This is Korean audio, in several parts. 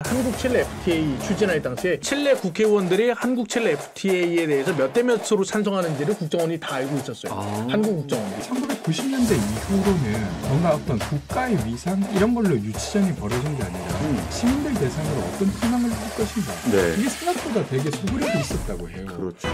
한국 칠레 FTA추진할 당시에 칠레 국회의원들이 한국 칠레 FTA에 대해서 몇 대 몇으로 찬성하는지를 국정원이 다 알고 있었어요. 한국 국정원이. 1990년대 이후로는 뭔가 어떤 국가의 위상 이런 걸로 유치전이 벌어진 게 아니라 시민들 대상으로 어떤 희망을 줄 것인가. 네. 이게 생각보다 되게 소구력이 있었다고 해요. 그렇죠.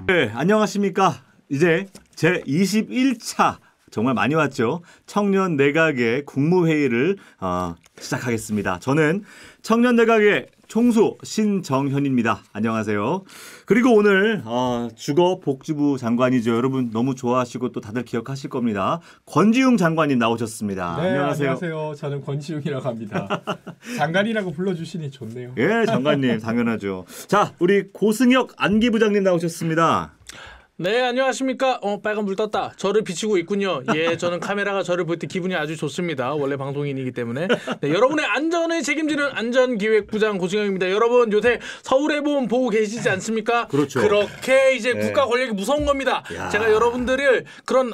네, 안녕하십니까. 이제 제 21차 정말 많이 왔죠. 청년 내각의 국무회의를 시작하겠습니다. 저는 청년 내각의 총수 신정현입니다. 안녕하세요. 그리고 오늘 주거복지부 장관이죠. 여러분 너무 좋아하시고 또 다들 기억하실 겁니다. 권지웅 장관님 나오셨습니다. 네, 안녕하세요. 안녕하세요. 저는 권지웅이라고 합니다. 장관이라고 불러주시니 좋네요. 예, 장관님 당연하죠. 자, 우리 고승혁 안기부장님 나오셨습니다. 네, 안녕하십니까. 빨간 불 떴다. 저를 비치고 있군요. 예, 저는 카메라가 저를 볼 때 기분이 아주 좋습니다. 원래 방송인이기 때문에. 네, 여러분의 안전을 책임지는 안전기획부장 고승영입니다. 여러분 요새 서울의 봄 보고 계시지 않습니까? 그렇죠. 그렇게 이제 국가 권력이 무서운 겁니다. 야. 제가 여러분들을 그런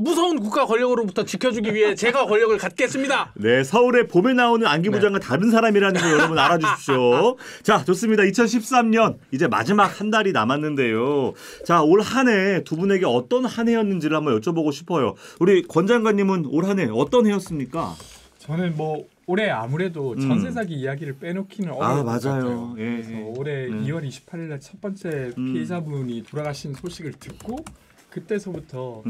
무서운 국가 권력으로부터 지켜주기 위해 제가 권력을 갖겠습니다. 네, 서울의 봄에 나오는 안기부장과 다른 사람이라는 거 여러분 알아주십시오. 자, 좋습니다. 2013년 이제 마지막 한 달이 남았는데요. 자, 올 한 해 두 분에게 어떤 한 해였는지를 한번 여쭤보고 싶어요. 우리 권 장관님은 올 한 해 어떤 해였습니까? 저는 뭐 올해 아무래도 전세 사기 이야기를 빼놓기는 어려울 것 같아요. 예, 그래서 예. 올해 2월 28일 날 첫 번째 피해자분이 돌아가신 소식을 듣고 그때서부터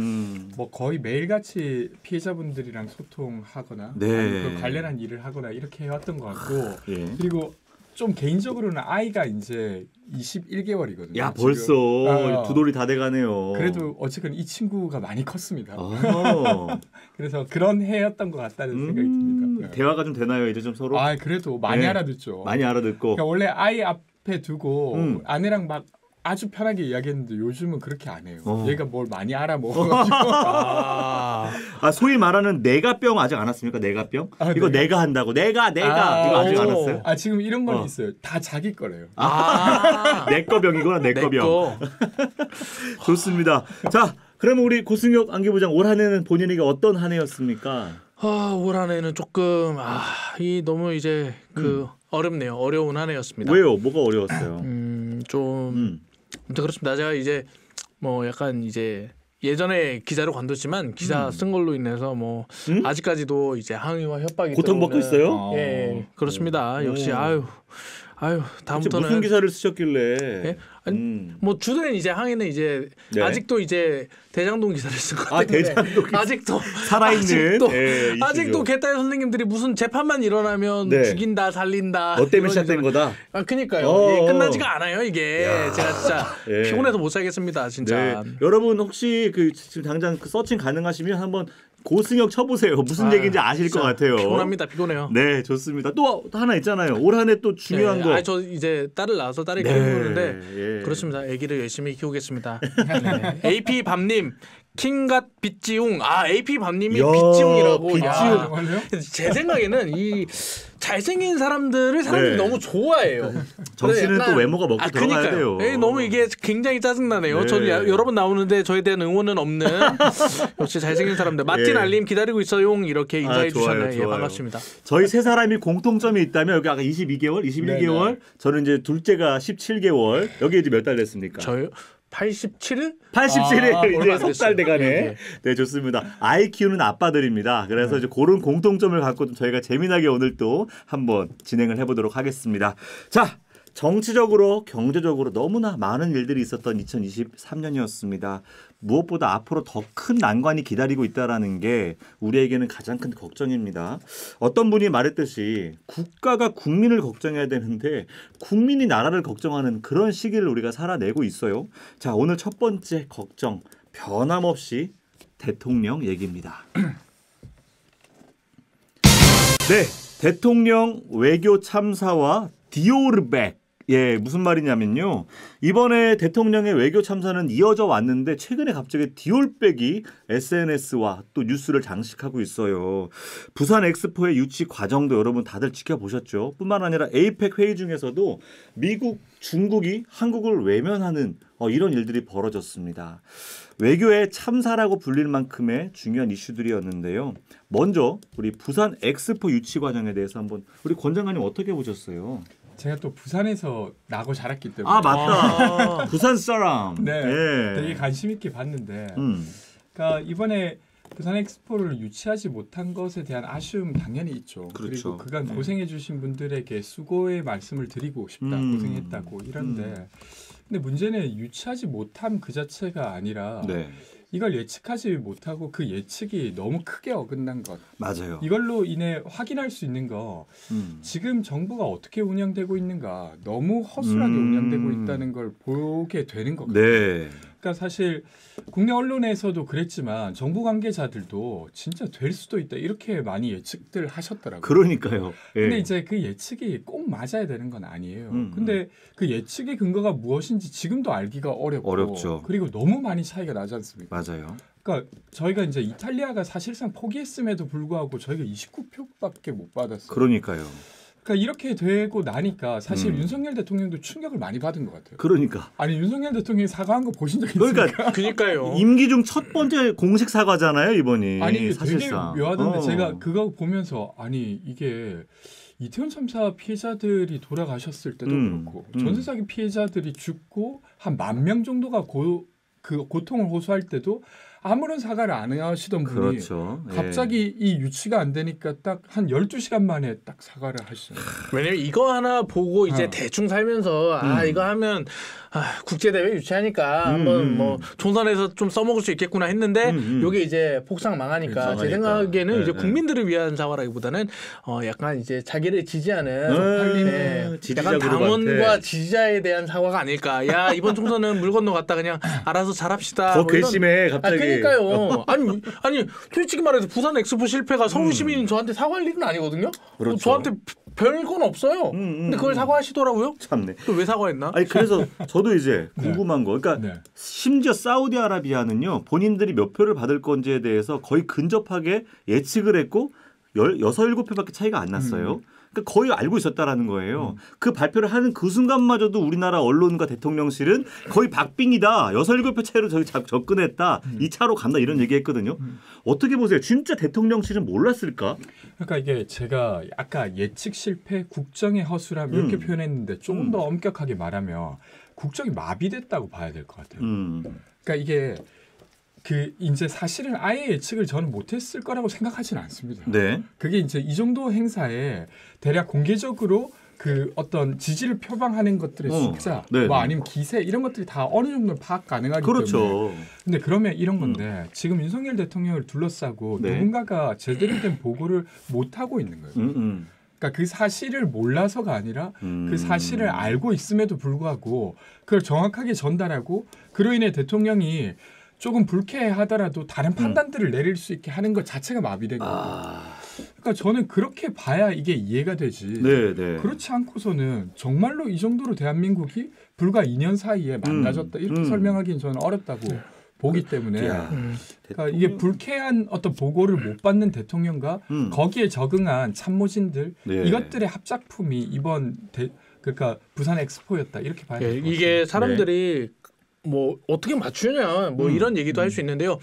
뭐 거의 매일같이 피해자분들이랑 소통하거나 네. 그 관련한 일을 하거나 이렇게 해왔던 것 같고 예. 그리고 좀 개인적으로는 아이가 이제 21개월이거든요. 야, 벌써 두 돌이 다 돼가네요. 그래도 어쨌든 이 친구가 많이 컸습니다. 그래서 그런 해였던 것 같다는 생각이 듭니다. 네. 대화가 좀 되나요? 이제 좀 서로? 그래도 많이 네. 알아듣죠. 많이 알아듣고. 그러니까 원래 아이 앞에 두고 아내랑 막 아주 편하게 이야기했는데 요즘은 그렇게 안 해요. 얘가 뭘 많이 알아먹어가지고. 소위 말하는 내가병 아직 안 왔습니까? 내가병? 이거 네. 내가 한다고. 내가 이거 아직 안 왔어요? 지금 이런 건 있어요. 다 자기 거래요. 내거 병이구나. 내거 병. 좋습니다. 자, 그러면 우리 고승혁 안기부장 올 한 해는 본인에게 어떤 한 해였습니까? 올 한 해는 조금 이 너무 이제 어렵네요. 어려운 한 해였습니다. 왜요? 뭐가 어려웠어요? 좀 아무튼 그렇습니다. 제가 이제 뭐 약간 이제 예전에 기자로 관뒀지만 기사 쓴 걸로 인해서 뭐 아직까지도 이제 항의와 협박이 고통받고 있어요? 예, 그렇습니다. 역시 아유 다음부터는 무슨 기사를 쓰셨길래? 예? 아니, 뭐 주된 이제 항의는 이제 네. 아직도 이제 대장동 기사를 쓴 것 같은데 대장동 기사. 아직도 살아있는 아직도 개딸 선생님들이 무슨 재판만 일어나면 죽인다 살린다 너 때문에 시작된 거다. 그러니까요. 끝나지가 않아요 이게. 제가 진짜 피곤해서 못 살겠습니다 진짜. 네. 여러분 혹시 지금 당장 서칭 가능하시면 한번 고승혁 쳐보세요. 무슨 얘기인지 아실 것 같아요. 피곤합니다. 피곤해요. 네, 좋습니다. 또 하나 있잖아요. 올 한 해 또 중요한 거. 저 이제 딸을 낳아서 딸이 키우는데 그렇습니다. 아기를 열심히 키우겠습니다. AP 밤님. 킹갓 빗지웅. AP 밤님이 빗지웅이라고. 빗지웅. 제 생각에는 이 잘생긴 사람들을 사람들이 너무 좋아해요. 정씨는 또 외모가 먹고 들어가야 돼요. 너무 이게 굉장히 짜증나네요. 저는 여러 번 나오는데 저에 대한 응원은 없는 역시 잘생긴 사람들. 마틴 알림 기다리고 있어요. 이렇게 인사해 주셨네요. 반갑습니다. 저희 세 사람이 공통점이 있다면 여기 아까 22개월, 21개월. 네네. 저는 이제 둘째가 17개월. 여기 이제 몇 달 됐습니까? 저요? 87일? 87일 이제 석 달 돼가네. 네, 좋습니다. 아이 키우는 아빠들입니다. 그래서 이제 그런 공통점을 갖고 저희가 재미나게 오늘 또 한번 진행을 해보도록 하겠습니다. 자, 정치적으로 경제적으로 너무나 많은 일들이 있었던 2023년이었습니다. 무엇보다 앞으로 더 큰 난관이 기다리고 있다는 게 우리에게는 가장 큰 걱정입니다. 어떤 분이 말했듯이 국가가 국민을 걱정해야 되는데 국민이 나라를 걱정하는 그런 시기를 우리가 살아내고 있어요. 자, 오늘 첫 번째 걱정 변함없이 대통령 얘기입니다. 네, 대통령 외교 참사와 디오르백 예, 무슨 말이냐면요. 이번에 대통령의 외교 참사는 이어져 왔는데 최근에 갑자기 디올백이 SNS와 또 뉴스를 장식하고 있어요. 부산 엑스포의 유치 과정도 여러분 다들 지켜보셨죠. 뿐만 아니라 에이펙 회의 중에서도 미국, 중국이 한국을 외면하는 이런 일들이 벌어졌습니다. 외교의 참사라고 불릴 만큼의 중요한 이슈들이었는데요. 먼저 우리 부산 엑스포 유치 과정에 대해서 한번 우리 권 장관님 어떻게 보셨어요? 제가 또 부산에서 나고 자랐기 때문에 아 맞다. 부산 사람. 네, 예. 되게 관심 있게 봤는데 그러니까 이번에 부산 엑스포를 유치하지 못한 것에 대한 아쉬움 당연히 있죠. 그렇죠. 그리고 그간 고생해 주신 분들에게 수고의 말씀을 드리고 싶다. 고생했다고 이런데 근데 문제는 유치하지 못함 그 자체가 아니라 네. 이걸 예측하지 못하고 그 예측이 너무 크게 어긋난 것. 맞아요. 이걸로 인해 확인할 수 있는 거 지금 정부가 어떻게 운영되고 있는가 너무 허술하게 운영되고 있다는 걸 보게 되는 것 같아요. 네. 그러니까 사실 국내 언론에서도 그랬지만 정부 관계자들도 진짜 될 수도 있다 이렇게 많이 예측들 하셨더라고요. 그러니까요. 예. 근데 이제 그 예측이 꼭 맞아야 되는 건 아니에요. 근데 그 예측의 근거가 무엇인지 지금도 알기가 어렵고 어렵죠. 그리고 너무 많이 차이가 나지 않습니까? 맞아요. 그러니까 저희가 이제 이탈리아가 사실상 포기했음에도 불구하고 저희가 29표밖에 못 받았어요. 그러니까요. 그러니까 이렇게 되고 나니까 사실 윤석열 대통령도 충격을 많이 받은 것 같아요. 그러니까. 아니 윤석열 대통령이 사과한 거 보신 적 있습니까? 그러니까요. 임기 중 첫 번째 공식 사과잖아요 이번이. 아니 사실상. 되게 묘하던데 제가 그거 보면서 아니 이게 이태원 참사 피해자들이 돌아가셨을 때도 그렇고 전세사기 피해자들이 죽고 한 10,000명 정도가 그 고통을 호소할 때도 아무런 사과를 안 하시던 분이 그렇죠. 갑자기 이 유치가 안 되니까 딱 한 12시간 만에 딱 사과를 하시잖아요. 왜냐면 이거 하나 보고 이제 대충 살면서 이거 하면 국제대회 유치하니까 한번 뭐 총선에서 좀 써먹을 수 있겠구나 했는데 이게 이제 폭삭 망하니까 제 생각에는 이제 국민들을 위한 사과라기보다는 약간 이제 자기를 지지하는 약간 당원과 지지자에 대한 사과가 아닐까. 야 이번 총선은 물 건너갔다 그냥 알아서 잘합시다. 더 괘씸해 갑자기. 그러니까요. 아니 솔직히 말해서 부산 엑스포 실패가 서울 시민인 저한테 사과할 일은 아니거든요. 그렇죠. 저한테 별건 없어요. 근데 그걸 사과하시더라고요. 참네. 또 왜 사과했나? 아니 그래서 저도 이제 궁금한 거. 그러니까 심지어 사우디아라비아는요. 본인들이 몇 표를 받을 건지에 대해서 거의 근접하게 예측을 했고 6-7표밖에 차이가 안 났어요. 그러니까 거의 알고 있었다라는 거예요. 그 발표를 하는 그 순간마저도 우리나라 언론과 대통령실은 거의 박빙이다. 6-7표 차이로 저기 접근했다. 2차로 간다 이런 얘기했거든요. 어떻게 보세요? 진짜 대통령실은 몰랐을까? 그러니까 이게 제가 아까 예측 실패, 국정의 허술함 이렇게 표현했는데 조금 더 엄격하게 말하면 국정이 마비됐다고 봐야 될 것 같아요. 그러니까 이게 그 이제 사실은 아예 예측을 저는 못했을 거라고 생각하지는 않습니다. 네. 그게 이제 이 정도 행사에 대략 공개적으로 그 어떤 지지를 표방하는 것들의 숫자, 뭐 아니면 기세 이런 것들이 다 어느 정도 파악 가능하기 때문에. 근데 그러면 이런 건데 지금 윤석열 대통령을 둘러싸고 누군가가 제대로 된 보고를 못 하고 있는 거예요. 그러니까 그 사실을 몰라서가 아니라 그 사실을 알고 있음에도 불구하고 그걸 정확하게 전달하고 그로 인해 대통령이 조금 불쾌하더라도 다른 판단들을 내릴 수 있게 하는 것 자체가 마비된 거예요. 그러니까 저는 그렇게 봐야 이게 이해가 되지. 그렇지 않고서는 정말로 이 정도로 대한민국이 불과 2년 사이에 망가졌다 이렇게 설명하기는 저는 어렵다고 보기 때문에 그러니까 이게 불쾌한 어떤 보고를 못 받는 대통령과 거기에 적응한 참모진들 이것들의 합작품이 이번 그러니까 부산 엑스포였다 이렇게 봐야 될 것 같습니다. 이게 사람들이 뭐 어떻게 맞추냐 뭐 이런 얘기도 할 수 있는데요.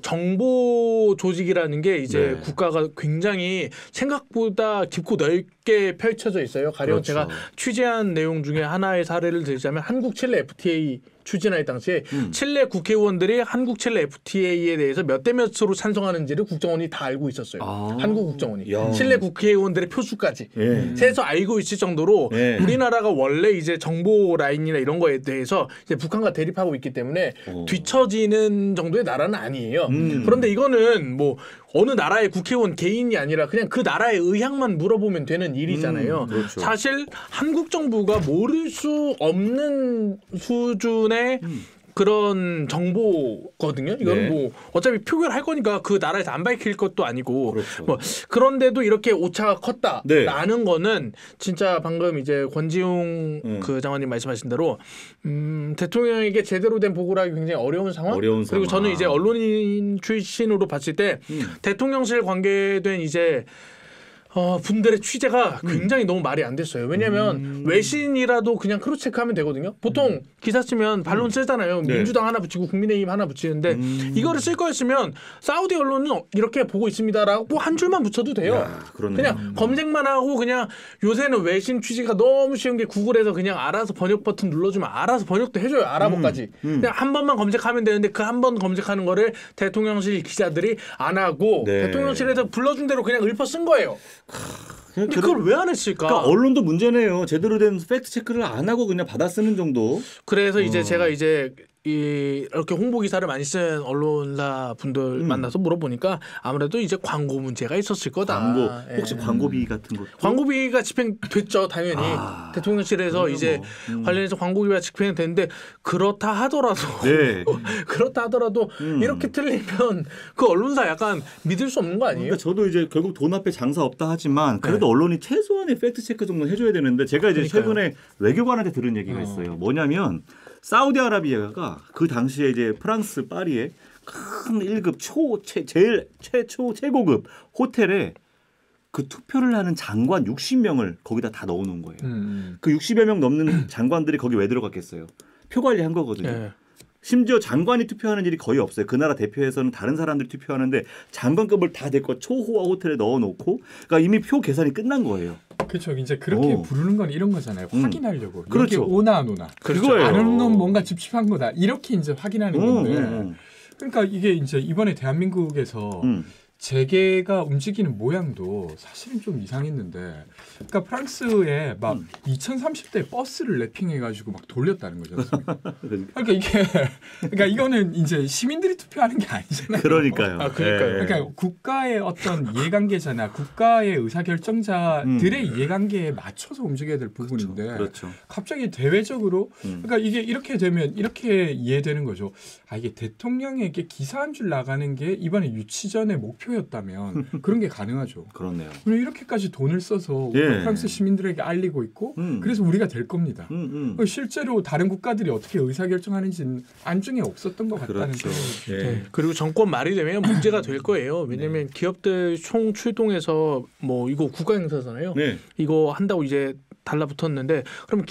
정보 조직이라는 게 이제 국가가 굉장히 생각보다 깊고 넓게 펼쳐져 있어요. 가령 제가 취재한 내용 중에 하나의 사례를 들자면 한국 칠레 FTA 추진할 당시에 칠레 국회의원들이 한국 칠레 FTA에 대해서 몇 대 몇으로 찬성하는지를 국정원이 다 알고 있었어요. 한국 국정원이 칠레 국회의원들의 표수까지 세서 알고 있을 정도로 우리나라가 원래 이제 정보 라인이나 이런 거에 대해서 이제 북한과 대립하고 있기 때문에 뒤처지는 정도의 나라는 아니에요. 그런데 이거는 뭐 어느 나라의 국회의원 개인이 아니라 그냥 그 나라의 의향만 물어보면 되는 일이잖아요. 사실 한국 정부가 모를 수 없는 수준의 그런 정보거든요. 이건 뭐 어차피 표결할 거니까 그 나라에서 안 밝힐 것도 아니고 그렇죠. 뭐 그런데도 이렇게 오차가 컸다라는 거는 진짜 방금 이제 권지웅 그 장관님 말씀하신 대로 대통령에게 제대로 된 보고를 하기 굉장히 어려운 상황. 그리고 저는 이제 언론인 출신으로 봤을 때 대통령실 관계된 이제 분들의 취재가 굉장히 너무 말이 안 됐어요. 왜냐하면 외신이라도 그냥 크로스 체크하면 되거든요. 보통 기사 쓰면 반론 쓰잖아요. 민주당 하나 붙이고 국민의힘 하나 붙이는데 이거를 쓸 거였으면 사우디 언론은 이렇게 보고 있습니다라고 한 줄만 붙여도 돼요. 야, 그냥 검색만 하고 그냥 요새는 외신 취재가 너무 쉬운 게 구글에서 그냥 알아서 번역 버튼 눌러주면 알아서 번역도 해줘요. 아랍어까지. 그냥 한 번만 검색하면 되는데 그 한 번 검색하는 거를 대통령실 기자들이 안 하고 대통령실에서 불러준 대로 그냥 읊어 쓴 거예요. 근데 그걸 왜 안 했을까? 그러니까 언론도 문제네요. 제대로 된 팩트 체크를 안 하고 그냥 받아 쓰는 정도. 그래서 이제 제가 이제 이렇게 홍보 기사를 많이 쓴 언론사 분들 만나서 물어보니까 아무래도 이제 광고 문제가 있었을 거다. 광고 혹시 광고비 같은 것? 광고비가 집행됐죠, 당연히. 대통령실에서 이제 관련해서 광고비가 집행됐는데 그렇다 하더라도 이렇게 틀리면 그 언론사 약간 믿을 수 없는 거 아니에요? 그러니까 저도 이제 결국 돈 앞에 장사 없다 하지만 그래도 언론이 최소한의 팩트 체크 정도는 해줘야 되는데 제가 이제 최근에 외교관한테 들은 얘기가 있어요. 뭐냐면 사우디아라비아가 그 당시에 이제 프랑스 파리에 큰 1급 제일 최고급 호텔에 그 투표를 하는 장관 60명을 거기다 다 넣어놓은 거예요. 그 60여 명 넘는 장관들이 거기 왜 들어갔겠어요? 표 관리한 거거든요. 심지어 장관이 투표하는 일이 거의 없어요. 그 나라 대표에서는 다른 사람들이 투표하는데 장관급을 다 데리고 초호화 호텔에 넣어놓고 그러니까 이미 표 계산이 끝난 거예요. 그렇죠. 이제 그렇게 부르는 건 이런 거잖아요. 확인하려고. 그렇죠. 이게 오나 안 오나. 그거예요. 안 오는 건 뭔가 찝찝한 거다. 이렇게 이제 확인하는 건데. 그러니까 이게 이제 이번에 대한민국에서 재계가 움직이는 모양도 사실은 좀 이상했는데, 그러니까 프랑스에 막 2030대 버스를 랩핑해가지고 막 돌렸다는 거죠. 그러니까 이게, 그러니까 이거는 이제 시민들이 투표하는 게 아니잖아요. 그러니까요. 그러니까 국가의 어떤 이해관계자나 국가의 의사결정자들의 이해관계에 맞춰서 움직여야 될 부분인데, 그렇죠. 갑자기 대외적으로, 그러니까 이게 이렇게 되면 이렇게 이해되는 거죠. 아, 이게 대통령에게 기사 한 줄 나가는 게 이번에 유치전의 목표였다면 그런 게 가능하죠. 그렇네요. 이렇게까지 돈을 써서 프랑스 시민들에게 알리고 있고 그래서 우리가 될 겁니다. 실제로 다른 국가들이 어떻게 의사결정하는지는 안중에 없었던 것 같다는 생각이 그리고 정권 말이 되면 문제가 될 거예요. 왜냐하면 기업들 총 출동해서 뭐 이거 국가 행사잖아요. 이거 한다고 이제 달라붙었는데 그럼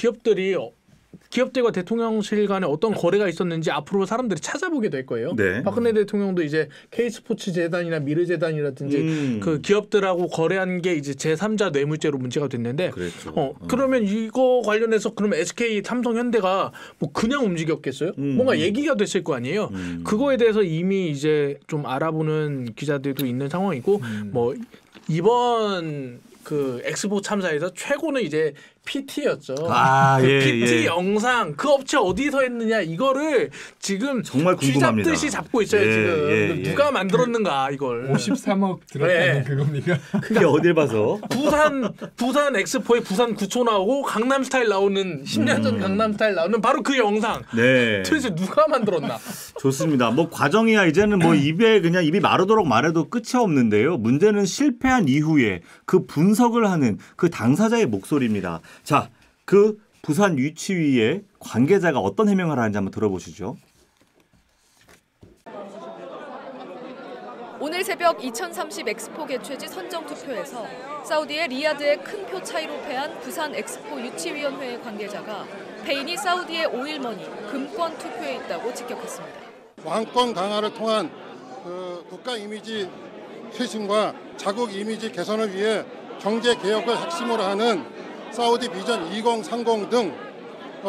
기업들과 대통령실 간에 어떤 거래가 있었는지 앞으로 사람들이 찾아보게 될 거예요. 박근혜 대통령도 이제 K스포츠 재단이나 미르재단이라든지 그 기업들하고 거래한 게 이제 제3자 뇌물죄로 문제가 됐는데 그러면 이거 관련해서 그러면 SK, 삼성, 현대가 뭐 그냥 움직였겠어요? 뭔가 얘기가 됐을 거 아니에요. 그거에 대해서 이미 이제 좀 알아보는 기자들도 있는 상황이고 뭐 이번 그 엑스포 참사에서 최고는 이제 PT였죠. PT 영상 그 업체 어디서 했느냐 이거를 지금 정말 궁금합니다. 쥐잡듯이 잡고 있어요. 지금 누가 만들었는가 이걸. 53억 들었다는 그겁니까? 그게 어딜 봐서? 부산 엑스포에 부산 구초 나오고 강남 스타일 나오는 10년 전 강남 스타일 나오는 바로 그 영상. 도대체 누가 만들었나? 좋습니다. 뭐 과정이야 이제는 뭐 입이 마르도록 말해도 끝이 없는데요. 문제는 실패한 이후에 그 분석을 하는 그 당사자의 목소리입니다. 자, 그 부산 유치위의 관계자가 어떤 해명을 하는지 한번 들어보시죠. 오늘 새벽 2030 엑스포 개최지 선정 투표에서 사우디의 리야드에 큰 표 차이로 패한 부산 엑스포 유치위원회 관계자가 패인이 사우디의 오일머니, 금권 투표에 있다고 직격했습니다. 왕권 강화를 통한 국가 이미지 쇄신과 자국 이미지 개선을 위해 경제 개혁을 핵심으로 하는 사우디 비전 2030 등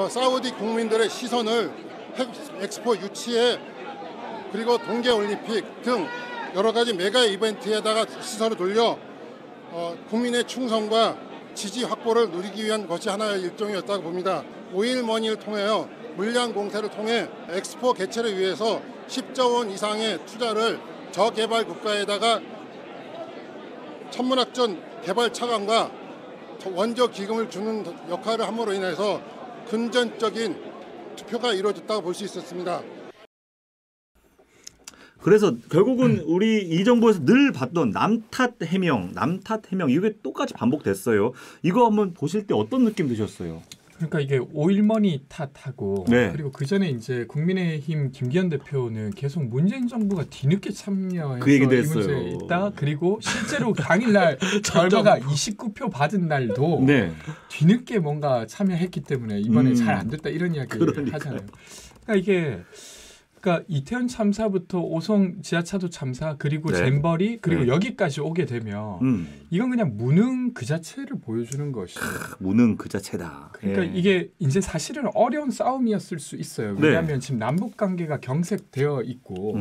사우디 국민들의 시선을 엑스포 유치에 그리고 동계올림픽 등 여러 가지 메가 이벤트에다가 시선을 돌려 국민의 충성과 지지 확보를 누리기 위한 것이 하나의 일종이었다고 봅니다. 오일머니를 통하여 물량 공세를 통해 엑스포 개최를 위해서 10조 원 이상의 투자를 저개발 국가에다가 천문학전 개발 차관과 원조 기금을 주는 역할을 함으로 인해서 금전적인 투표가 이루어졌다고 볼 수 있었습니다. 그래서 결국은 우리 이 정부에서 늘 봤던 남탓 해명 이게 똑같이 반복됐어요. 이거 한번 보실 때 어떤 느낌 드셨어요? 그러니까 이게 오일머니 탓하고 네. 그리고 그 전에 이제 국민의힘 김기현 대표는 계속 문재인 정부가 뒤늦게 참여해서 그 얘기도 이 했어요. 문제에 있다. 그리고 실제로 당일날 결과가 29표 받은 날도 네. 뒤늦게 뭔가 참여했기 때문에 이번에 잘 안 됐다 이런 이야기 그러니까요. 하잖아요. 그러니까 이게 이태원 참사부터 오송 지하차도 참사 그리고 네. 잼버리 그리고 네. 여기까지 오게 되면 이건 그냥 무능 그 자체를 보여주는 것이에요. 무능 그 자체다. 그러니까 예. 이게 이제 사실은 어려운 싸움이었을 수 있어요. 왜냐하면 지금 남북 관계가 경색되어 있고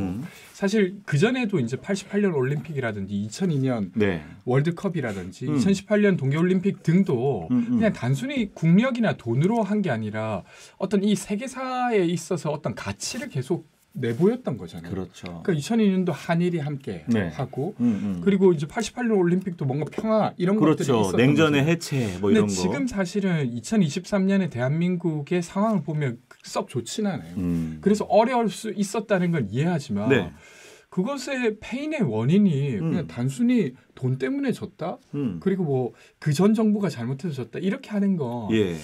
사실 그 전에도 이제 88년 올림픽이라든지 2002년 네. 월드컵이라든지 2018년 동계올림픽 등도 그냥 단순히 국력이나 돈으로 한 게 아니라 어떤 이 세계사에 있어서 어떤 가치를 계속 내보였던 거잖아요. 그렇죠. 그러니까 2002년도 한일이 함께 네. 하고 그리고 이제 88년 올림픽도 뭔가 평화 이런 것들이 그렇죠. 있었던 냉전의 거죠. 해체 뭐 이런 근데 거. 지금 사실은 2023년에 대한민국의 상황을 보면 썩 좋진 않아요. 그래서 어려울 수 있었다는 건 이해하지만 네. 그것의 페인의 원인이 그냥 단순히 돈 때문에 졌다. 그리고 뭐 그 전 정부가 잘못해서 졌다. 이렇게 하는 거 예.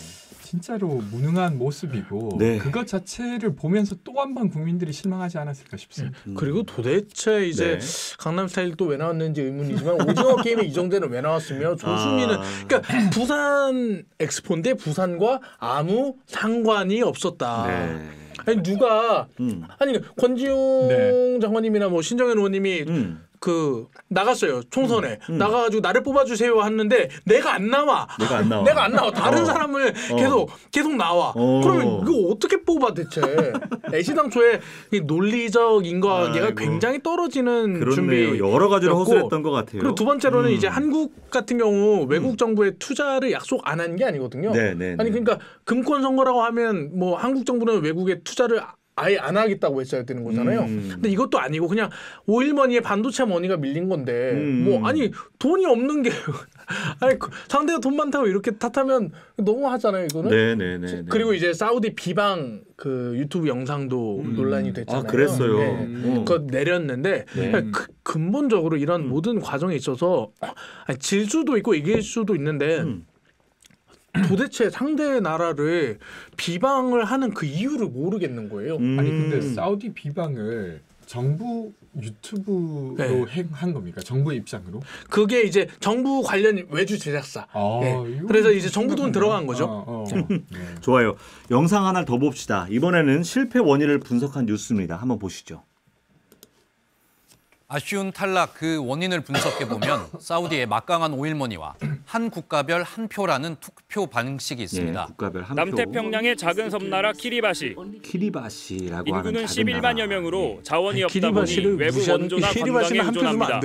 진짜로 무능한 모습이고 네. 그것 자체를 보면서 또 한 번 국민들이 실망하지 않았을까 싶습니다. 그리고 도대체 이제 네. 강남스타일 또 왜 나왔는지 의문이지만 오징어 게임에 이 정도는 왜 나왔으며 조수미는 그러니까 부산 엑스포인데 부산과 아무 상관이 없었다. 네. 아니 누가 아니 권지용 네. 장관님이나 뭐 신정현 의원님이 그 나갔어요 총선에 나가가지고 나를 뽑아주세요 하는데 내가 안 나와. 내가 안 나와. 다른 사람을 계속 나와. 그러면 이거 어떻게 뽑아 대체? 애시당초에 이 논리적 인과관계가 굉장히 떨어지는 준비 여러 가지로 허술했던 것 같아요. 그리고 두 번째로는 이제 한국 같은 경우 외국 정부의 투자를 약속 안 한 게 아니거든요. 네. 아니 그러니까 금권 선거라고 하면 뭐 한국 정부는 외국에 투자를 아예 안 하겠다고 했어야 되는 거잖아요. 근데 이것도 아니고 그냥 오일머니에 반도체 머니가 밀린 건데 뭐 아니 돈이 없는 게 아니 상대가 돈 많다고 이렇게 탓하면 너무 하잖아요. 이거는. 네. 그리고 이제 사우디 비방 그 유튜브 영상도 논란이 됐잖아요. 아 그랬어요. 네. 그거 내렸는데 근본적으로 이런 모든 과정에 있어서 아니, 질 수도 있고 이길 수도 있는데 도대체 상대 나라를 비방을 하는 그 이유를 모르겠는 거예요. 아니 근데 사우디 비방을 정부 유튜브로 한 겁니까? 정부의 입장으로? 그게 이제 정부 관련 외주 제작사. 그래서 이제 정부 돈 들어간 거죠. 네. 좋아요. 영상 하나 더 봅시다. 이번에는 실패 원인을 분석한 뉴스입니다. 한번 보시죠. 아쉬운 탈락 그 원인을 분석해 보면 사우디의 막강한 오일머니와 한 국가별 한 표라는 투표 방식이 있습니다. 예, 국가별 한 남태평양의 작은 섬나라 키리바시라고 하는 인구는 작은 11만여 명으로 자원이 없다 보니 키리바시를 외부 원조나 관광에 의존합니다.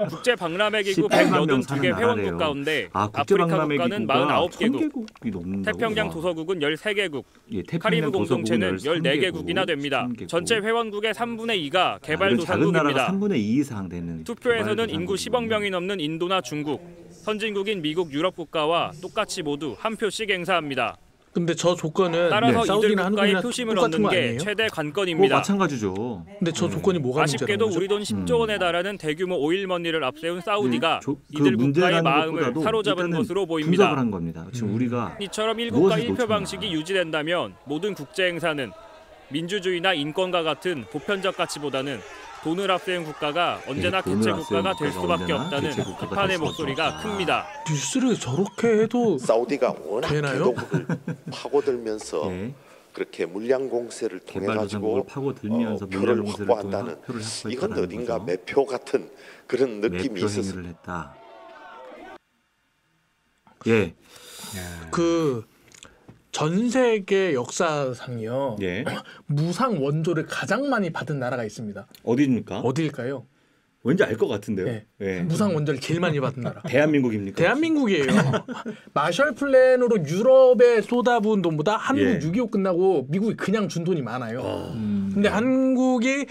국제 박람회 기구 182개 회원국 가운데 아프리카 국가는 49개국, 태평양 도서국은 13개국, 카리브 공동체는 14개국이나 됩니다. 전체 회원국의 3분의 2가 개발도상국입니다. 나라가 3분의 2 이상 되는 투표에서는 인구 10억 명이 넘는 인도나 중국, 선진국인 미국, 유럽 국가와 똑같이 모두 한 표씩 행사합니다. 근데 저 조건은 따라서 이들 사우디나 국가의 한국이나 표심을 똑같은 얻는 거 게 아니에요? 최대 관건입니다. 마찬가지죠. 근데 저 조건이 뭐가 문제라는 아쉽게도 거죠? 우리 돈 10조 원에 달하는 대규모 오일머니를 앞세운 사우디가 그 이들 국가의 문제라는 마음을 것보다도 사로잡은 일단은 것으로 분석을 보입니다. 한 겁니다. 지금 우리가 이처럼 1국가 무엇을 1표 놓쳤나. 방식이 유지된다면 모든 국제 행사는 민주주의나 인권과 같은 보편적 가치보다는 돈을 앞세운 국가가 언제나 돈을 개체 앞세운 국가가 될 국가가 수밖에 언제나 없다는 개체 국가가 비판의 될 수밖에 목소리가 없다. 큽니다. 뉴스를 저렇게 해도 사우디가 워낙 되나요? 개도국을 파고들면서 네. 그렇게 물량 공세를 통해 개발도상국을 가지고 파고들면서 표를 물량 공세를 통해 확보한다는 표를 확보했다는 이건 어딘가 거죠. 매표 같은 그런 느낌이 매표 있었습니다. 행위를 했다. 예. 그 전 세계 역사상이요. 예. 무상 원조를 가장 많이 받은 나라가 있습니다. 어디입니까? 어디일까요? 왠지 알 것 같은데요. 네. 예. 무상 원조를 제일 많이 받은 나라. 대한민국입니까? 대한민국이에요. 마셜 플랜으로 유럽에 쏟아부은 돈보다 한국 예. 6.25 끝나고 미국이 그냥 준 돈이 많아요. 근데 한국이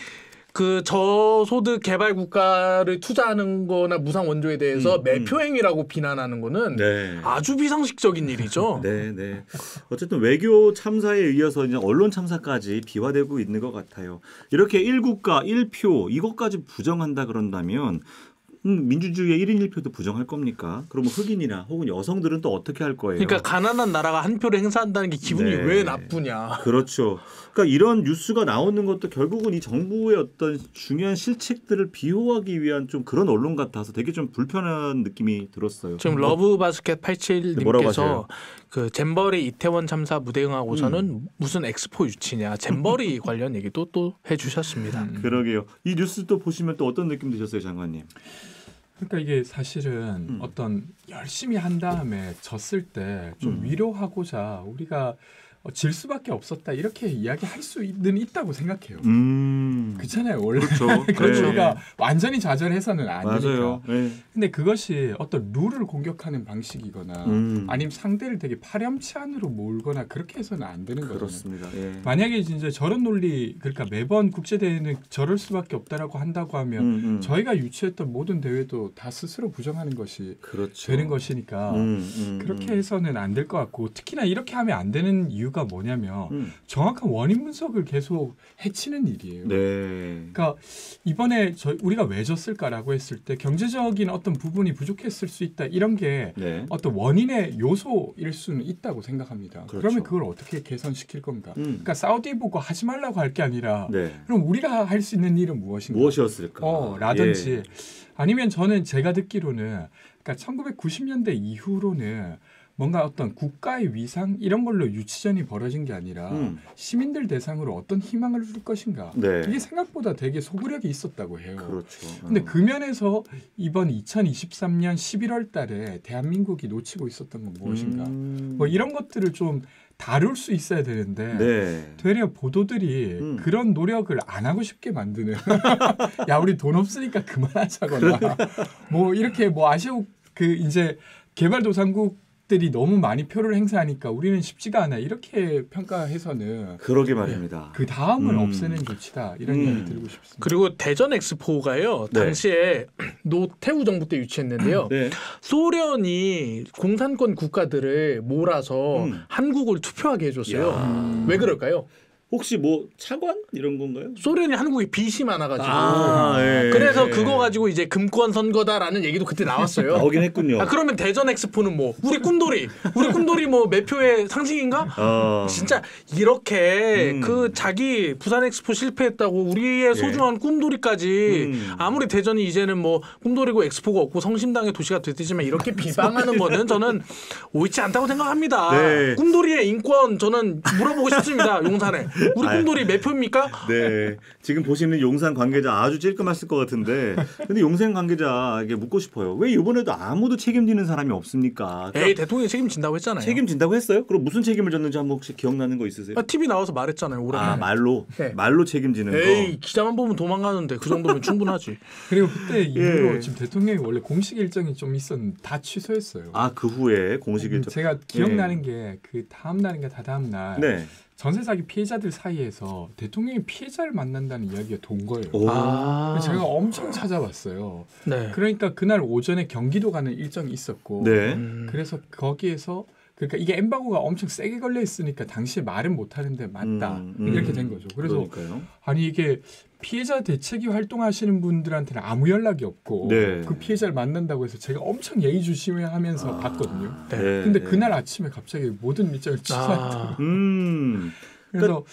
그 저소득 개발 국가를 투자하는 거나 무상 원조에 대해서 매표행위라고 비난하는 거는 네. 아주 비상식적인 일이죠. 네, 네. 어쨌든 외교 참사에 이어서 이제 언론 참사까지 비화되고 있는 것 같아요. 이렇게 1국가 1표 이것까지 부정한다 그런다면 민주주의의 1인 1표도 부정할 겁니까? 그럼 흑인이나 혹은 여성들은 또 어떻게 할 거예요? 그러니까 가난한 나라가 한 표를 행사한다는 게 기분이 네. 왜 나쁘냐. 그렇죠. 그러니까 이런 뉴스가 나오는 것도 결국은 이 정부의 어떤 중요한 실책들을 비호하기 위한 좀 그런 언론 같아서 되게 좀 불편한 느낌이 들었어요. 지금 러브바스켓 87님께서 그 잼버리 이태원 참사 무대응하고서는 무슨 엑스포 유치냐 잼버리 관련 얘기도 또 해주셨습니다. 그러게요. 이 뉴스 또 보시면 또 어떤 느낌 드셨어요, 장관님? 그러니까 이게 사실은 어떤 열심히 한 다음에 졌을 때 좀 위로하고자 우리가 질 수밖에 없었다 이렇게 이야기할 수는 있다고 생각해요. 그렇잖아요. 원래 그렇죠. 그렇죠. 우리가 완전히 좌절해서는 안 되니까. 맞아요. 네. 근데 그것이 어떤 룰을 공격하는 방식이거나 아니면 상대를 되게 파렴치한으로 몰거나 그렇게 해서는 안 되는 거잖아요. 그렇습니다. 예. 만약에 진짜 저런 논리 그러니까 매번 국제대회는 저럴 수밖에 없다라고 한다고 하면 저희가 유치했던 모든 대회도 다 스스로 부정하는 것이 그렇죠. 되는 것이니까 그렇게 해서는 안 될 것 같고 특히나 이렇게 하면 안 되는 이유가 뭐냐면 정확한 원인 분석을 계속 해치는 일이에요. 네. 그러니까 이번에 우리가 왜 졌을까라고 했을 때 경제적인 어떤 부분이 부족했을 수 있다 이런 게 네. 어떤 원인의 요소일 수는 있다고 생각합니다. 그렇죠. 그러면 그걸 어떻게 개선시킬 건가? 그러니까 사우디 보고 하지 말라고 할 게 아니라 네. 그럼 우리가 할 수 있는 일은 무엇인가? 무엇이었을까? 라든지 예. 아니면 저는 제가 듣기로는 그러니까 1990년대 이후로는 뭔가 어떤 국가의 위상 이런 걸로 유치전이 벌어진 게 아니라 시민들 대상으로 어떤 희망을 줄 것인가 네. 이게 생각보다 되게 소구력이 있었다고 해요. 그렇죠. 근데 그 면에서 이번 2023년 11월 달에 대한민국이 놓치고 있었던 건 무엇인가 뭐 이런 것들을 좀 다룰 수 있어야 되는데 네. 되려 보도들이 그런 노력을 안 하고 싶게 만드는 야 우리 돈 없으니까 그만하자거나 뭐 이렇게 뭐 아시아 그 이제 개발도상국 들이 너무 많이 표를 행사하니까 우리는 쉽지가 않아 이렇게 평가해서는 그러게 말입니다. 그 다음을 없애는 조치다 이런 이야기 드리고 싶습니다. 그리고 대전 엑스포가요. 네. 당시에 노태우 정부 때 유치했는데요. 네. 소련이 공산권 국가들을 몰아서 한국을 투표하게 해줬어요. 왜 그럴까요? 혹시 뭐 차관 이런 건가요? 소련이 한국에 빚이 많아가지고 예. 그래서 그거 가지고 이제 금권 선거다라는 얘기도 그때 나왔어요. 나오긴 했군요. 그러면 대전 엑스포는 뭐 우리 꿈돌이 뭐 매표의 상징인가? 진짜 이렇게 그 자기 부산 엑스포 실패했다고 우리의 소중한 꿈돌이까지 아무리 대전이 이제는 뭐 꿈돌이고 엑스포가 없고 성심당의 도시가 됐지만 이렇게 비방하는 거는 저는 옳지 않다고 생각합니다. 네. 꿈돌이의 인권 저는 물어보고 싶습니다. 용산에. 우리 꿈돌이 몇 표입니까? 네. 지금 보시는 용산 관계자 아주 찔끔하실 것 같은데 근데 용산 관계자에게 묻고 싶어요. 왜 이번에도 아무도 책임지는 사람이 없습니까? 에이 대통령이 책임진다고 했잖아요. 책임진다고 했어요? 그럼 무슨 책임을 졌는지 한번 혹시 기억나는 거 있으세요? TV 나와서 말했잖아요. 오랜만에. 말로? 네. 말로 책임지는 에이 거? 기자만 보면 도망가는데 그 정도면 충분하지. 그리고 그때 이후로 지금 대통령이 원래 공식 일정이 좀 있었는데 다 취소했어요. 그 후에 공식 일정. 제가 기억나는 게 그 다음 날인가 다다음 날 네. 전세 사기 피해자들 사이에서 대통령이 피해자를 만난다는 이야기가 돈 거예요. 제가 엄청 찾아봤어요. 네. 그러니까 그날 오전에 경기도 가는 일정이 있었고 네. 그래서 거기에서 그러니까 이게 엠바고가 엄청 세게 걸려 있으니까 당시에 말은 못 하는데 맞다 이렇게 된 거죠. 그래서 그러니까요. 아니 이게 피해자 대책위 활동하시는 분들한테는 아무 연락이 없고 네. 그 피해자를 만난다고 해서 제가 엄청 예의주시하면서 봤거든요. 네. 근데 그날 아침에 갑자기 모든 일정을 취소했더라고요. 그래서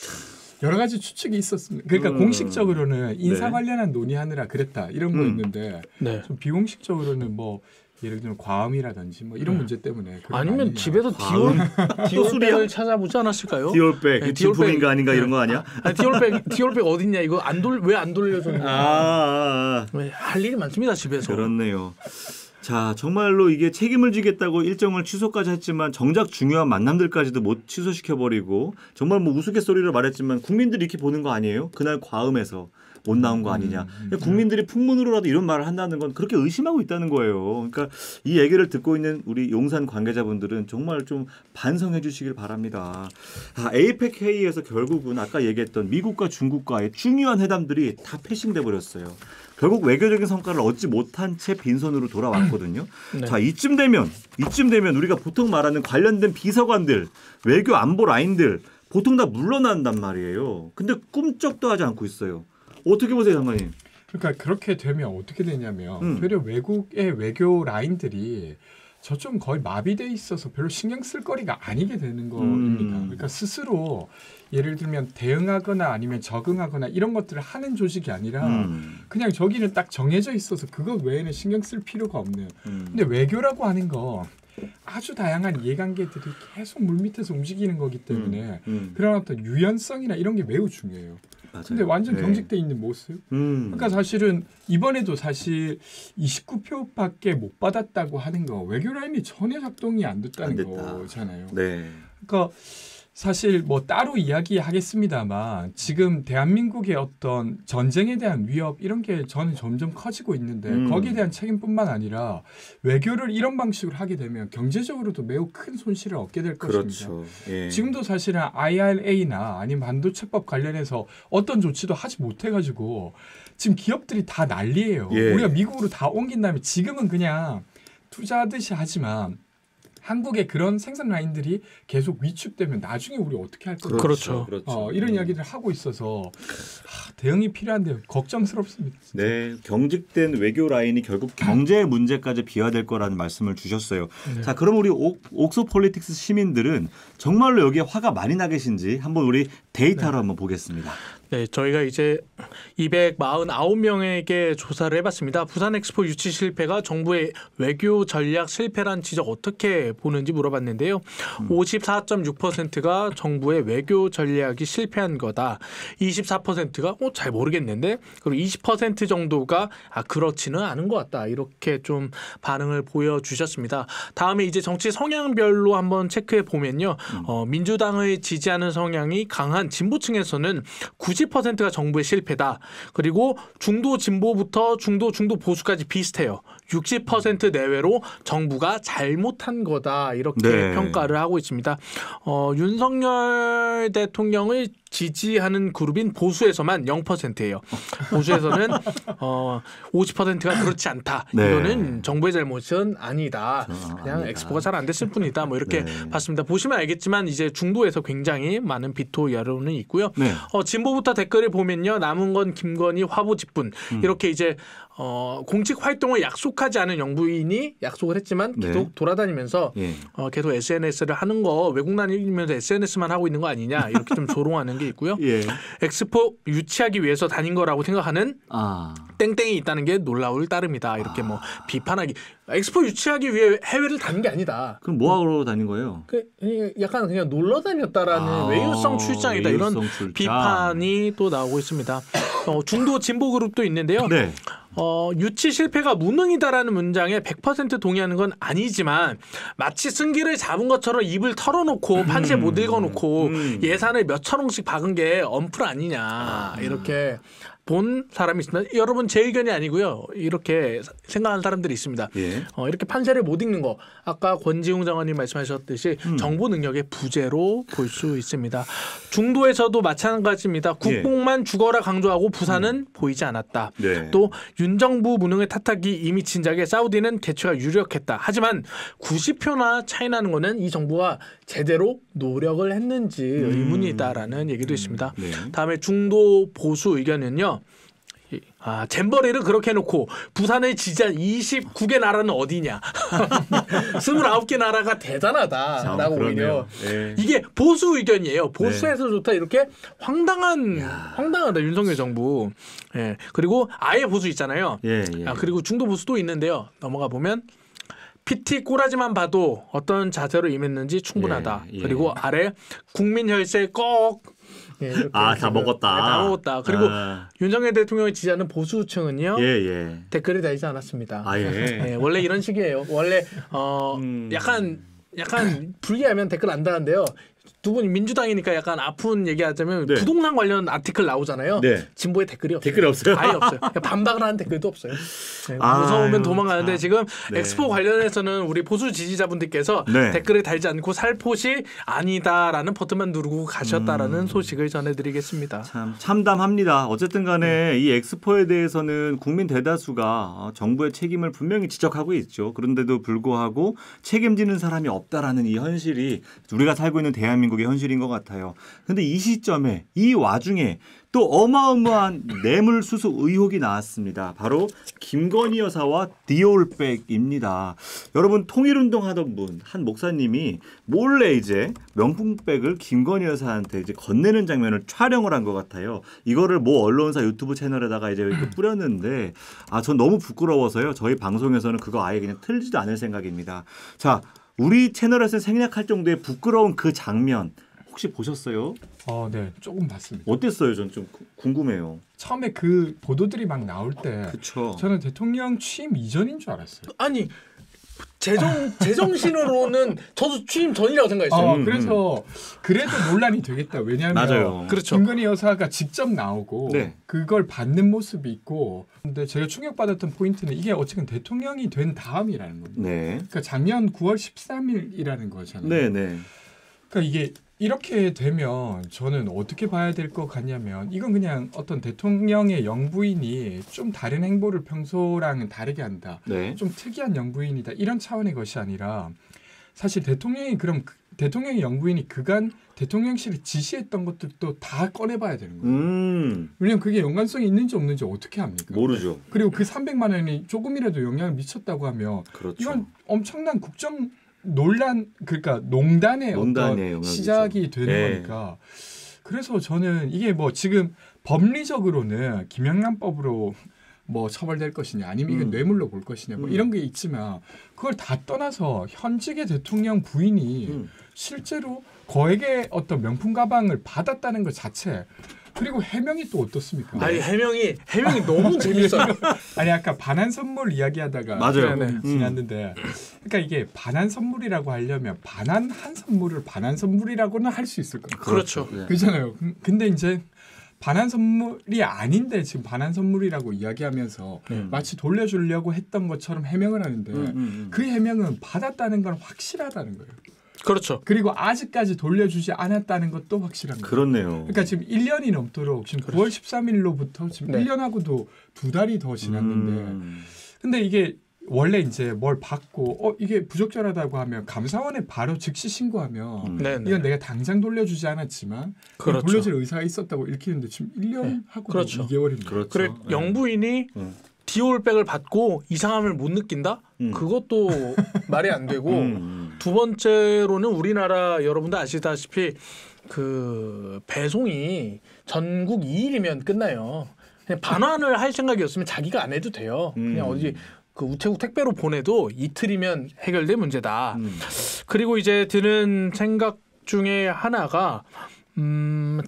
여러 가지 추측이 있었습니다. 그러니까 공식적으로는 인사 관련한 논의하느라 그랬다 이런 거 있는데 좀 비공식적으로는 뭐 예를 들면 과음이라든지 뭐 이런 문제 때문에 아니면 집에서 디올백을 찾아보지 않았을까요? 디올백 네, 진품인가 아닌가 이런 거 아니야? 디올백 어딨냐 이거 왜 안 돌려줬냐? 할 일이 많습니다 집에서. 그렇네요. 자 정말로 이게 책임을 지겠다고 일정을 취소까지 했지만 정작 중요한 만남들까지도 못 취소시켜버리고 정말 뭐 우스갯소리로 말했지만 국민들이 이렇게 보는 거 아니에요? 그날 과음해서 못 나온 거 아니냐. 국민들이 풍문으로라도 이런 말을 한다는 건 그렇게 의심하고 있다는 거예요. 그러니까 이 얘기를 듣고 있는 우리 용산 관계자분들은 정말 좀 반성해 주시길 바랍니다. 에이펙 회의에서 결국은 아까 얘기했던 미국과 중국과의 중요한 회담들이 다 패싱돼 버렸어요. 결국 외교적인 성과를 얻지 못한 채 빈손으로 돌아왔거든요. 네. 자, 이쯤 되면 우리가 보통 말하는 관련된 비서관들, 외교 안보 라인들 보통 다 물러난단 말이에요. 근데 꿈쩍도 하지 않고 있어요. 어떻게 보세요, 장관님? 그러니까 그렇게 되면 어떻게 되냐면 되려 외국의 외교 라인들이 저쪽은 거의 마비돼 있어서 별로 신경 쓸 거리가 아니게 되는 겁니다. 그러니까 스스로 예를 들면 대응하거나 아니면 적응하거나 이런 것들을 하는 조직이 아니라 그냥 저기는 딱 정해져 있어서 그것 외에는 신경 쓸 필요가 없는. 근데 외교라고 하는 거 아주 다양한 이해관계들이 계속 물밑에서 움직이는 거기 때문에 그런 어떤 유연성이나 이런 게 매우 중요해요. 맞아요. 근데 완전 경직돼 있는 모습. 그러니까 사실은 이번에도 사실 29표밖에 못 받았다고 하는 거 외교 라인이 전혀 작동이 안 됐다는 거잖아요. 네. 그러니까 사실 뭐 따로 이야기하겠습니다만 지금 대한민국의 어떤 전쟁에 대한 위협 이런 게 저는 점점 커지고 있는데 거기에 대한 책임뿐만 아니라 외교를 이런 방식으로 하게 되면 경제적으로도 매우 큰 손실을 얻게 될 것입니다. 예. 지금도 사실은 IRA나 아니면 반도체법 관련해서 어떤 조치도 하지 못해가지고 지금 기업들이 다 난리예요. 예. 우리가 미국으로 다 옮긴 다음에 지금은 그냥 투자하듯이 하지만 한국의 그런 생산 라인들이 계속 위축되면 나중에 우리 어떻게 할 거냐. 그렇죠. 이런 이야기를 하고 있어서 대응이 필요한데 걱정스럽습니다. 진짜. 네, 경직된 외교 라인이 결국 경제 문제까지 비화될 거라는 말씀을 주셨어요. 네. 자, 그럼 우리 옥소폴리틱스 시민들은 정말로 여기에 화가 많이 나 계신지 한번 우리 데이터로 한번 보겠습니다. 네, 저희가 이제 249명에게 조사를 해봤습니다. 부산 엑스포 유치 실패가 정부의 외교 전략 실패란 지적 어떻게 보는지 물어봤는데요. 54.6%가 정부의 외교 전략이 실패한 거다. 24%가 잘 모르겠는데 그리고 20% 정도가 그렇지는 않은 것 같다. 이렇게 좀 반응을 보여주셨습니다. 다음에 이제 정치 성향별로 한번 체크해 보면요. 민주당을 지지하는 성향이 강한 진보층에서는 90%가 정부의 실패다. 그리고 중도 진보부터 중도 보수까지 비슷해요. 60% 내외로 정부가 잘못한 거다. 이렇게 평가를 하고 있습니다. 윤석열 대통령을 지지하는 그룹인 보수에서만 0%예요. 보수에서는 50%가 그렇지 않다. 이거는 정부의 잘못은 아니다. 그냥 엑스포가 잘 안 됐을 뿐이다. 뭐 이렇게 봤습니다. 보시면 알겠지만 이제 중도에서 굉장히 많은 비토 여론이 있고요. 진보부터 댓글을 보면요. 남은 건 김건희 화보집분 이렇게 이제 공직 활동을 약속하지 않은 영부인이 약속을 했지만 계속 돌아다니면서 계속 SNS를 하는 거 외국 다니면서 SNS만 하고 있는 거 아니냐 이렇게 좀 조롱하는 게 있고요. 엑스포 유치하기 위해서 다닌 거라고 생각하는 땡땡이 있다는 게 놀라울 따름이다. 이렇게 뭐 비판하기. 엑스포 유치하기 위해 해외를 다닌 게 아니다. 그럼 뭐 하러 다닌 거예요? 약간 그냥 놀러 다녔다라는 외유성 출장이다. 이런 출장. 비판이 또 나오고 있습니다. 중도 진보 그룹도 있는데요. 유치 실패가 무능이다라는 문장에 100% 동의하는 건 아니지만 마치 승기를 잡은 것처럼 입을 털어놓고 판시에 못 읽어놓고 예산을 몇천 원씩 박은 게 엄플 아니냐 이렇게 본 사람이 있습니다. 여러분 제 의견이 아니고요. 이렇게 생각하는 사람들이 있습니다. 이렇게 판세를 못 읽는 거 아까 권지웅 장관님 말씀하셨듯이 정보 능력의 부재로 볼 수 있습니다. 중도에서도 마찬가지입니다. 국뽕만 죽어라 강조하고 부산은 보이지 않았다. 또 윤 정부 무능을 탓하기 이미 진작에 사우디는 개최가 유력했다. 하지만 90표나 차이 나는 거는 이 정부가 제대로 노력을 했는지 의문이다라는 얘기도 있습니다. 다음에 중도 보수 의견은요. 잼버리를 그렇게 해놓고 부산을 지지한 29개 나라는 어디냐. 29개 나라가 대단하다라고 오히려. 이게 보수 의견이에요. 보수에서 좋다 이렇게 황당하다 윤석열 정부. 그리고 아예 보수 있잖아요. 그리고 중도 보수도 있는데요. 넘어가 보면 PT 꼬라지만 봐도 어떤 자세로 임했는지 충분하다. 그리고 아래 국민 혈세 꼭 다 먹었다. 다 먹었다. 그리고 윤석열 대통령을 지지하는 보수층은요. 댓글이 달리지 않았습니다. 원래 이런 식이에요. 원래 약간 불리하면 댓글 안 다는데요. 두 분이 민주당이니까 약간 아픈 얘기하자면 네. 부동산 관련 아티클 나오잖아요. 네. 진보에 댓글이 없어요. 댓글이 없어요? 아예 없어요. 반박을 하는 댓글도 없어요. 네, 무서우면 도망가는데 지금 네. 엑스포 관련해서는 우리 보수 지지자분들께서 네. 댓글을 달지 않고 살포시 아니다라는 버튼만 누르고 가셨다라는 소식을 전해드리겠습니다. 참 참담합니다. 어쨌든 간에 이 엑스포에 대해서는 국민 대다수가 정부의 책임을 분명히 지적하고 있죠. 그런데도 불구하고 책임지는 사람이 없다라는 이 현실이 우리가 살고 있는 대한민국의 현실인 것 같아요. 그런데 이 시점에 이 와중에 또 어마어마한 뇌물수수 의혹이 나왔습니다. 바로 김건희 여사와 디올백입니다. 여러분 통일운동 하던 분 한 목사님이 몰래 이제 명품백을 김건희 여사한테 이제 건네는 장면을 촬영을 한 것 같아요. 이거를 모 언론사 유튜브 채널에다가 이제 이렇게 뿌렸는데 전 너무 부끄러워서요. 저희 방송에서는 그거 아예 그냥 틀지도 않을 생각입니다. 자, 우리 채널에서 생략할 정도의 부끄러운 그 장면 혹시 보셨어요? 네, 조금 봤습니다. 어땠어요? 전 좀 궁금해요. 처음에 그 보도들이 막 나올 때 그쵸. 저는 대통령 취임 이전인 줄 알았어요. 아니 제정신으로는 저도 취임 전이라고 생각했어요. 그래서 그래도 논란이 되겠다. 왜냐하면 맞아요. 그렇죠. 김건희 여사가 직접 나오고 네. 그걸 받는 모습이 있고 근데 제가 충격받았던 포인트는 이게 어쨌든 대통령이 된 다음이라는 겁니다. 네. 그러니까 작년 9월 13일이라는 거잖아요. 네, 네. 그러니까 이게 이렇게 되면 저는 어떻게 봐야 될 것 같냐면 이건 그냥 어떤 대통령의 영부인이 좀 다른 행보를 평소랑은 다르게 한다. 네. 좀 특이한 영부인이다. 이런 차원의 것이 아니라 사실 대통령이 그럼 대통령의 영부인이 그간 대통령실에 지시했던 것들도 다 꺼내봐야 되는 거예요. 왜냐하면 그게 연관성이 있는지 없는지 어떻게 합니까? 모르죠. 그리고 그 300만 원이 조금이라도 영향을 미쳤다고 하면 그렇죠. 이건 엄청난 국정 논란 그러니까 농단의 어떤 시작이 되는 네. 거니까 그래서 저는 이게 뭐 지금 법리적으로는 김영란법으로 뭐 처벌될 것이냐 아니면 이건 뇌물로 볼 것이냐 뭐 이런 게 있지만 그걸 다 떠나서 현직의 대통령 부인이 실제로 거액의 어떤 명품 가방을 받았다는 것 자체 그리고 해명이 또 어떻습니까? 아니 해명이 너무 재밌어요. 아니 아까 반환 선물 이야기하다가 맞아요. 지났는데 그러니까 이게 반환 선물이라고 하려면 반환한 선물을 반환 선물이라고는 할 수 있을 거예요. 그렇죠. 그렇잖아요. 근데 이제 반환 선물이 아닌데 지금 반환 선물이라고 이야기하면서 마치 돌려주려고 했던 것처럼 해명을 하는데 그 해명은 받았다는 건 확실하다는 거예요. 그렇죠. 그리고 아직까지 돌려주지 않았다는 것도 확실한 거예요. 그렇네요. 그러니까 지금 1년이 넘도록 지금 9월 13일로부터 지금 1년하고도 2달이 더 지났는데 근데 이게 원래 이제 뭘 받고 이게 부적절하다고 하면 감사원에 바로 즉시 신고하면 이건 내가 당장 돌려주지 않았지만 그렇죠. 돌려줄 의사가 있었다고 읽히는데 지금 1년 하고 그렇죠. 2개월입니다. 그렇죠. 그래 영부인이 디올백을 받고 이상함을 못 느낀다? 그것도 말이 안 되고 두 번째로는 우리나라 여러분들 아시다시피 그 배송이 전국 2일이면 끝나요. 그냥 반환을 할 생각이었으면 자기가 안 해도 돼요. 그냥 어디 그 우체국 택배로 보내도 이틀이면 해결될 문제다. 그리고 이제 드는 생각 중에 하나가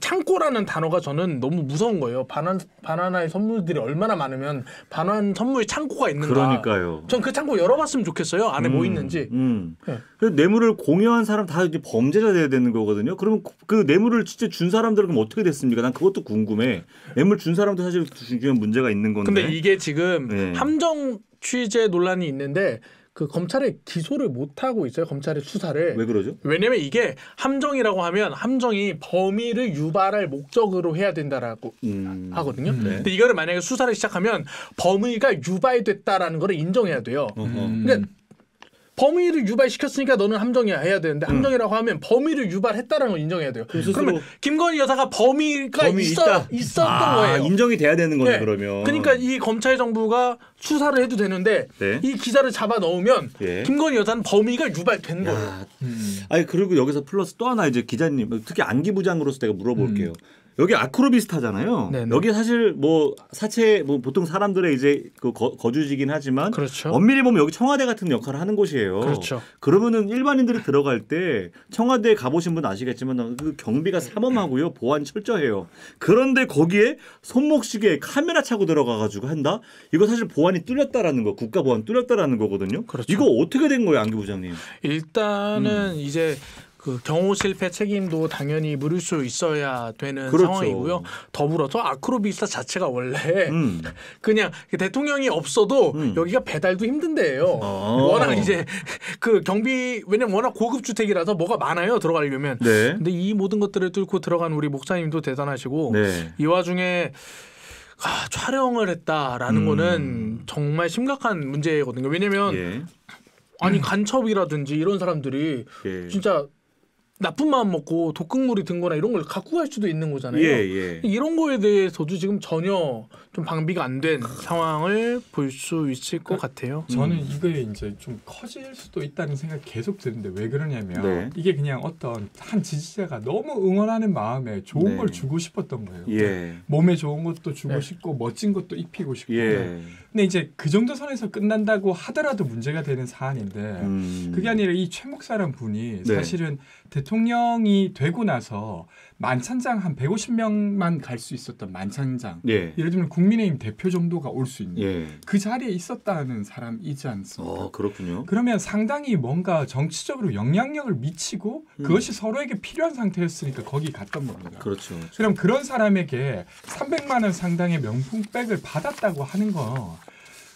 창고라는 단어가 저는 너무 무서운 거예요. 반환할 선물들이 얼마나 많으면 반환 선물 창고가 있는가. 그러니까요. 전 그 창고 열어봤으면 좋겠어요. 안에 뭐 있는지. 네. 뇌물을 공여한 사람 다 이제 범죄자 돼야 되는 거거든요. 그러면 그 뇌물을 진짜 준 사람들은 그럼 어떻게 됐습니까? 난 그것도 궁금해. 뇌물 준 사람도 사실 중요한 문제가 있는 건데. 근데 이게 지금 함정 취재 논란이 있는데 그 검찰에 기소를 못 하고 있어요. 검찰의 수사를. 왜 그러죠? 왜냐면 이게 함정이라고 하면 함정이 범위를 유발할 목적으로 해야 된다라고 하거든요. 근데 이거를 만약에 수사를 시작하면 범위가 유발됐다라는 걸 인정해야 돼요. 그러니까 범위를 유발시켰으니까 너는 함정이야 해야 되는데 함정이라고 하면 범위를 유발했다라는 걸 인정해야 돼요. 그러면 김건희 여사가 범위가 있었던 거예요. 인정이 돼야 되는 거네. 그러면. 그러니까 이 검찰 정부가 수사를 해도 되는데 이 기자를 잡아 넣으면 김건희 여사는 범위가 유발된 거예요. 아니 그리고 여기서 플러스 또 하나 이제 기자님 특히 안기 부장으로서 내가 물어볼게요. 여기 아크로비스타잖아요. 네네. 여기 사실 뭐 사채 뭐 보통 사람들의 이제 그 거주지긴 하지만 그렇죠. 엄밀히 보면 여기 청와대 같은 역할을 하는 곳이에요. 그렇죠. 그러면은 일반인들이 들어갈 때 청와대에 가보신 분 아시겠지만 그 경비가 삼엄하고요, 보안 철저해요. 그런데 거기에 손목시계에 카메라 차고 들어가가지고 한다? 이거 사실 보안이 뚫렸다라는 거, 국가 보안 뚫렸다라는 거거든요. 그렇죠. 이거 어떻게 된 거예요, 안기 부장님? 일단은 이제 그 경호 실패 책임도 당연히 물을 수 있어야 되는 그렇죠. 상황이고요. 더불어서 아크로비스타 자체가 원래 그냥 대통령이 없어도 여기가 배달도 힘든 데예요. 워낙 이제 그 경비 왜냐면 워낙 고급 주택이라서 뭐가 많아요 들어가려면. 네. 근데 이 모든 것들을 뚫고 들어간 우리 목사님도 대단하시고 네. 이 와중에 촬영을 했다라는 거는 정말 심각한 문제거든요. 왜냐면 예. 아니 간첩이라든지 이런 사람들이 예. 진짜 나쁜 마음 먹고 독극물이 든 거나 이런 걸 갖고 갈 수도 있는 거잖아요. 예. 이런 거에 대해서도 지금 전혀 좀 방비가 안 된 상황을 볼 수 있을 것 같아요. 저는 이거에 이제 좀 커질 수도 있다는 생각이 계속 드는데 왜 그러냐면 이게 그냥 어떤 한 지지자가 너무 응원하는 마음에 좋은 걸 주고 싶었던 거예요. 예. 몸에 좋은 것도 주고 싶고 멋진 것도 입히고 싶고. 근데 이제 그 정도 선에서 끝난다고 하더라도 문제가 되는 사안인데 그게 아니라 이 최 목사란 분이 사실은 대통령이 되고 나서 만찬장 한 150명만 갈 수 있었던 만찬장 예를 들면 국민의힘 대표 정도가 올 수 있는 그 자리에 있었다는 사람이지 않습니까? 그렇군요. 그러면 상당히 뭔가 정치적으로 영향력을 미치고 그것이 서로에게 필요한 상태였으니까 거기 갔던 겁니다. 그렇죠. 그럼 그런 사람에게 300만 원 상당의 명품백을 받았다고 하는 거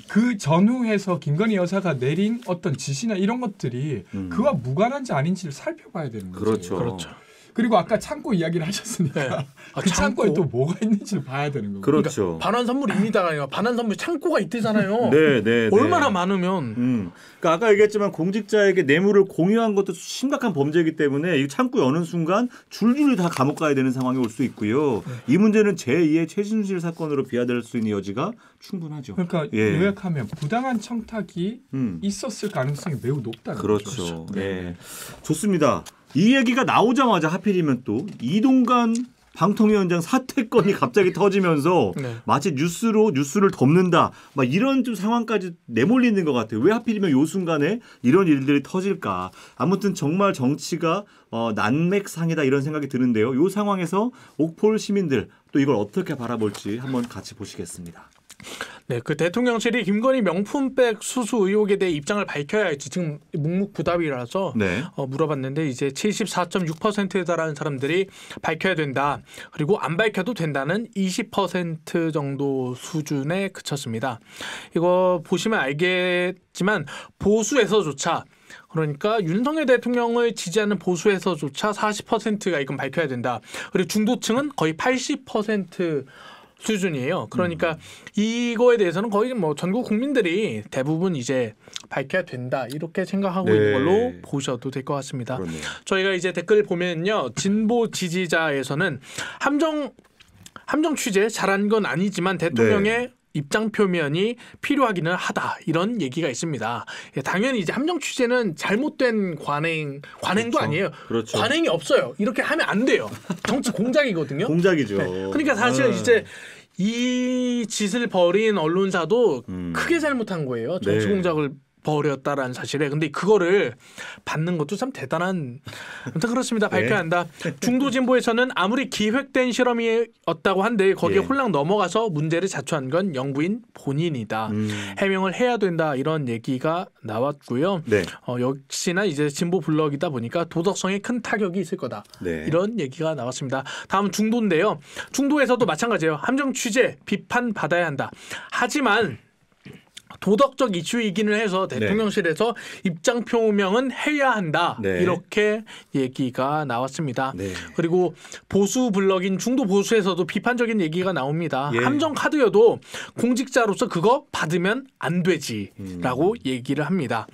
그 전후에서 김건희 여사가 내린 어떤 지시나 이런 것들이 그와 무관한지 아닌지를 살펴봐야 되는 거죠. 그렇죠. 그리고 아까 창고 이야기를 하셨으니까 그 창고에 또 뭐가 있는지를 봐야 되는 거고. 그렇죠. 그러니까 반환 선물입니다가 아니라 반환 선물 창고가 있대잖아요. 네. 얼마나 많으면. 그러니까 아까 얘기했지만 공직자에게 뇌물을 공유한 것도 심각한 범죄이기 때문에 이 창고 여는 순간 줄줄이 다 감옥 가야 되는 상황이 올 수 있고요. 이 문제는 제2의 최순실 사건으로 비화될 수 있는 여지가 충분하죠. 그러니까 요약하면 부당한 청탁이 있었을 가능성이 매우 높다는 거죠. 그렇죠. 네. 좋습니다. 이 얘기가 나오자마자 하필이면 또 이동관 방통위원장 사퇴건이 갑자기 터지면서 마치 뉴스를 덮는다. 막 이런 좀 상황까지 내몰리는 것 같아요. 왜 하필이면 요 순간에 이런 일들이 터질까. 아무튼 정말 정치가 난맥상이다 이런 생각이 드는데요. 요 상황에서 옥포 시민들 또 이걸 어떻게 바라볼지 한번 같이 보시겠습니다. 네, 그 대통령실이 김건희 명품백 수수 의혹에 대해 입장을 밝혀야 할지 지금 묵묵부답이라서 물어봤는데 이제 74.6%에 달하는 사람들이 밝혀야 된다. 그리고 안 밝혀도 된다는 20% 정도 수준에 그쳤습니다. 이거 보시면 알겠지만 보수에서조차 그러니까 윤석열 대통령을 지지하는 보수에서조차 40%가 이건 밝혀야 된다. 그리고 중도층은 거의 80% 수준이에요. 그러니까 이거에 대해서는 거의 뭐 전국 국민들이 대부분 이제 밝혀야 된다 이렇게 생각하고 있는 걸로 보셔도 될 것 같습니다. 그렇네요. 저희가 이제 댓글 보면요, 진보 지지자에서는 함정 취재 잘한 건 아니지만 대통령의 입장 표면이 필요하기는 하다 이런 얘기가 있습니다. 당연히 이제 함정 취재는 잘못된 관행도 아니에요. 관행이 없어요. 이렇게 하면 안 돼요. 정치 공작이거든요. 공작이죠. 그러니까 사실 이제 이 짓을 벌인 언론사도 크게 잘못한 거예요. 정치 공작을 벌였다라는 사실에. 근데 그거를 받는 것도 참 대단한. 아무튼 그렇습니다. 밝혀야 한다. 중도 진보에서는 아무리 기획된 실험이었다고 한데 거기에 홀랑 넘어가서 문제를 자초한 건 영부인 본인이다. 해명을 해야 된다. 이런 얘기가 나왔고요. 역시나 이제 진보 블럭이다 보니까 도덕성에 큰 타격이 있을 거다. 이런 얘기가 나왔습니다. 다음 중도인데요. 중도에서도 마찬가지예요. 함정 취재 비판 받아야 한다. 하지만 도덕적 이슈이기는 해서 대통령실에서 입장 표명은 해야 한다. 이렇게 얘기가 나왔습니다. 그리고 보수 블럭인 중도 보수에서도 비판적인 얘기가 나옵니다. 함정 카드여도 공직자로서 그거 받으면 안 되지라고 얘기를 합니다.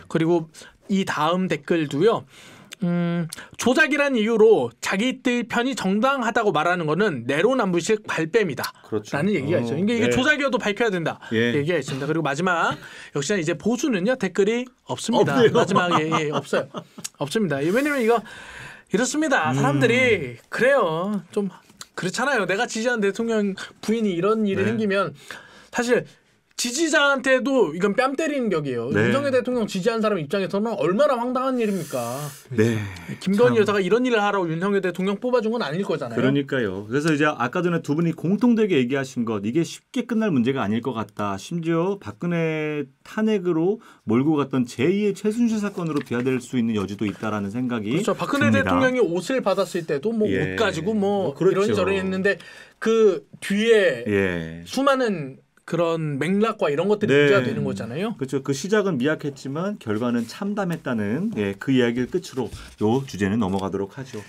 그리고 이 다음 댓글도요. 조작이란 이유로 자기들 편이 정당하다고 말하는 거는 내로남불식 발뺌이다. 라는 얘기가 있어요. 이게 조작이어도 밝혀야 된다. 얘기가 있습니다. 그리고 마지막 역시나 이제 보수는요 댓글이 없습니다. 마지막에 없어요. 없습니다. 왜냐면 이거 이렇습니다. 사람들이 그래요. 좀 그렇잖아요. 내가 지지하는 대통령 부인이 이런 일이 생기면 사실 지지자한테도 이건 뺨 때리는 격이에요. 네. 윤석열 대통령 지지한 사람 입장에서는 얼마나 황당한 일입니까? 네. 김건희 여사가 이런 일을 하라고 윤석열 대통령 뽑아준 건 아닐 거잖아요. 그러니까요. 그래서 이제 아까 전에 두 분이 공통되게 얘기하신 것 이게 쉽게 끝날 문제가 아닐 것 같다. 심지어 박근혜 탄핵으로 몰고 갔던 제2의 최순실 사건으로 비화될 수 있는 여지도 있다라는 생각이 그렇죠. 박근혜 듭니다. 대통령이 옷을 받았을 때도 뭐 옷 가지고 그렇죠. 이런저런 저런 했는데 그 뒤에 예. 수많은 그런 맥락과 이런 것들이 문제가 되는 거잖아요. 그렇죠. 그 시작은 미약했지만 결과는 참담했다는 그 이야기를 끝으로 이 주제는 넘어가도록 하죠.